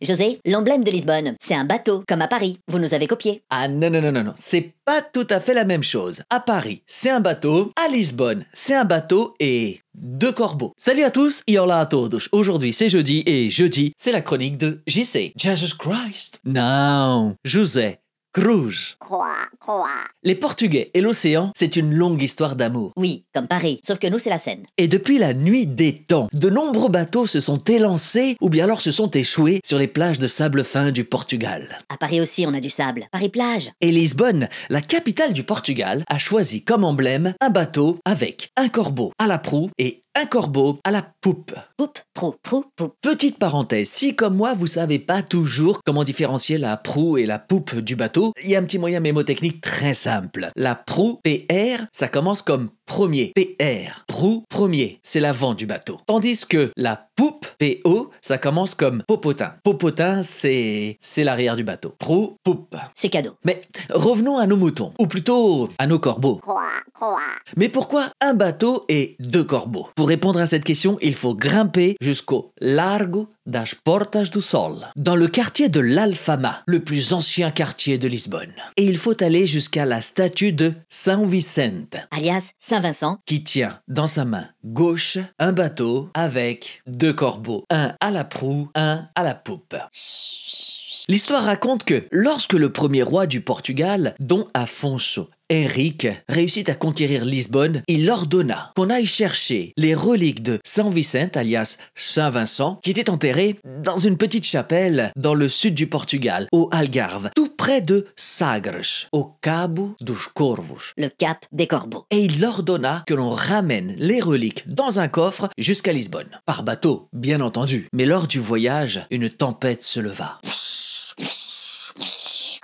José, l'emblème de Lisbonne, c'est un bateau, comme à Paris. Vous nous avez copié. Ah non, c'est pas tout à fait la même chose. À Paris, c'est un bateau, à Lisbonne, c'est un bateau et deux corbeaux. Salut à tous et hola a todos. Aujourd'hui c'est jeudi et jeudi c'est la chronique de JC. Jesus Christ. Non, José Cruz. Les Portugais et l'océan, c'est une longue histoire d'amour. Oui, comme Paris, sauf que nous c'est la Seine. Et depuis la nuit des temps, de nombreux bateaux se sont élancés ou bien alors se sont échoués sur les plages de sable fin du Portugal. À Paris aussi on a du sable. Paris-Plage. Et Lisbonne, la capitale du Portugal, a choisi comme emblème un bateau avec un corbeau à la proue et un corbeau à la poupe. Poupe, proue, poupe. Petite parenthèse, si comme moi vous savez pas toujours comment différencier la proue et la poupe du bateau, il y a un petit moyen mémotechnique très simple. La proue, PR, ça commence comme premier. PR, proue, premier, c'est l'avant du bateau. Tandis que la poupe, PO, ça commence comme popotin. Popotin, c'est l'arrière du bateau. Proue, poupe. C'est cadeau. Mais revenons à nos moutons, ou plutôt à nos corbeaux. Mais pourquoi un bateau et deux corbeaux? Pour répondre à cette question, il faut grimper jusqu'au Largo das Portas do Sol, dans le quartier de l'Alfama, le plus ancien quartier de Lisbonne. Et il faut aller jusqu'à la statue de São Vicente, Alias Saint-Vincent, qui tient dans sa main gauche un bateau avec deux corbeaux, un à la proue, un à la poupe. L'histoire raconte que lorsque le premier roi du Portugal, Dom Afonso Henrique, réussit à conquérir Lisbonne, il ordonna qu'on aille chercher les reliques de São Vicente, alias Saint-Vincent, qui étaient enterrées dans une petite chapelle dans le sud du Portugal, au Algarve, tout près de Sagres, au Cabo dos Corvos. le cap des corbeaux. Et il ordonna que l'on ramène les reliques dans un coffre jusqu'à Lisbonne. Par bateau, bien entendu. Mais lors du voyage, une tempête se leva.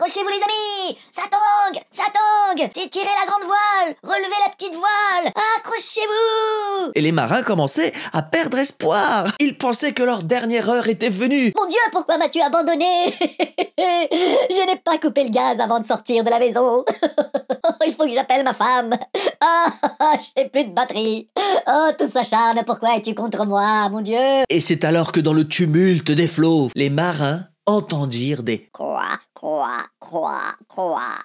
Accrochez-vous les amis, ça tangue, tirez la grande voile, relevez la petite voile, accrochez-vous. Et les marins commençaient à perdre espoir. Ils pensaient que leur dernière heure était venue. Mon Dieu, pourquoi m'as-tu abandonné? Je n'ai pas coupé le gaz avant de sortir de la maison. Il faut que j'appelle ma femme. J'ai plus de batterie. Oh, tout s'acharne, pourquoi es-tu contre moi, mon Dieu? Et c'est alors que dans le tumulte des flots, les marins entendirent des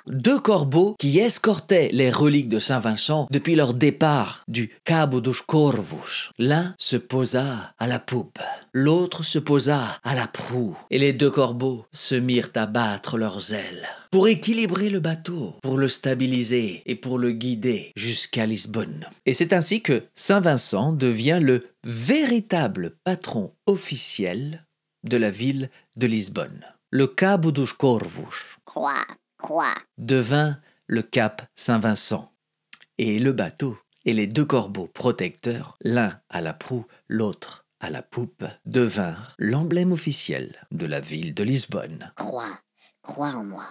deux corbeaux qui escortaient les reliques de Saint-Vincent depuis leur départ du Cabo dos Corvos. L'un se posa à la poupe, l'autre se posa à la proue, et les deux corbeaux se mirent à battre leurs ailes pour équilibrer le bateau, pour le stabiliser et pour le guider jusqu'à Lisbonne. Et c'est ainsi que Saint-Vincent devient le véritable patron officiel de la ville de Lisbonne. Le Cabo dos Corvos devint le cap Saint-Vincent. Et le bateau et les deux corbeaux protecteurs, l'un à la proue, l'autre à la poupe, devinrent l'emblème officiel de la ville de Lisbonne. Crois en moi.